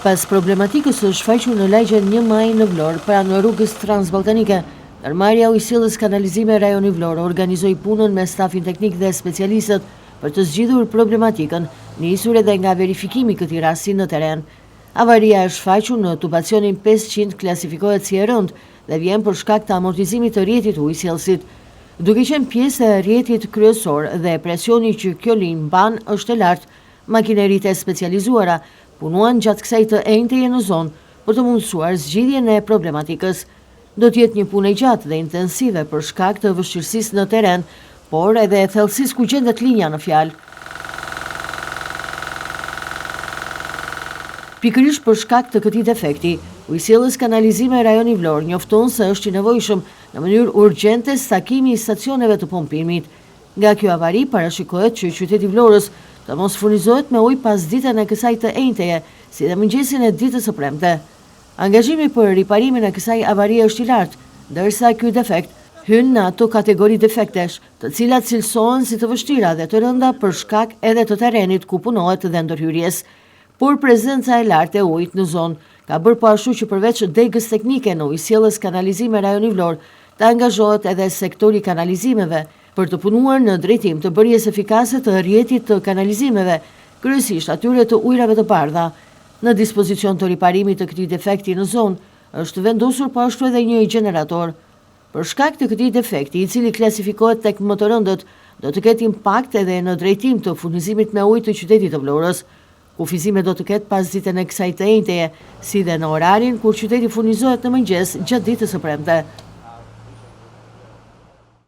Pas problematikës së shfaqur në lagjen 1 Maj në Vlorë pranë rrugës transballkanike, Ndërmarrja Ujësillës Kanalizime Rajoni Vlorë organizoi punën me stafin teknik dhe specialistët për të zgjidhur problematikën, nisur edhe nga verifikimi i këtij rasti në terren. Avaria është shfaqur në tubacionin 500, klasifikohet si e rëndë dhe vjen për shkak të amortizimit të rrjetit të ujësillësit. Duke qenë pjesë e rrjetit kryesor dhe presioni që kjo linjë mban është e lartë, makineritë e specializuara punuan gjatë kësaj të enjteje në zonë për të mundësuar zgjidhjen e problematikës. Do të jetë një punë e gjatë dhe intensive për shkak të vështirësisë në terren, por edhe e thellësisë ku gjendet linja në fjalë. Pikërisht për shkak të këtij defekti, Ujësillës Kanalizime Rajoni Vlorë njofton se është i nevojshëm në mënyrë urgjente stakimi i stacioneve të pompimit. Nga kjo avari parashikohet që qyteti Vlorës të mos furnizohet me ujë pas ditën e kësaj të enjteje, si dhe mëngjesin e ditës së premte. Angazhimi për riparimin e kësaj avarie është i lartë, ndërsa ky defekt hyn në ato kategori defektesh, të cilat cilësohen si të vështira dhe të rënda për shkak edhe të terrenit ku punohet dhe ndërhyrjes. Por prezenca e lartë e ujit në zonë ka bërë po ashtu që përveç degës teknike në Ujësillës Kanalizime Rajoni Vlorë, të angazhohet edhe sektori kanalizimeve për të punuar në drejtim të bërjes efikase të rrjetit të kanalizimeve, kryesisht atyre të ujrave të bardha. Në dispozicion të riparimit të këtij defekti në zonë është vendosur po ashtu edhe një gjenerator. Për shkak të këtij defekti, i cili klasifikohet tek më të rëndët, do të ketë impakt edhe në drejtim të furnizimit me ujë të qytetit të Vlorës. Kufizime do të ketë pas ditën e kësaj të enjteje, si dhe në orarin kur qyteti furnizohet në mëngjes gjatë ditës së premte.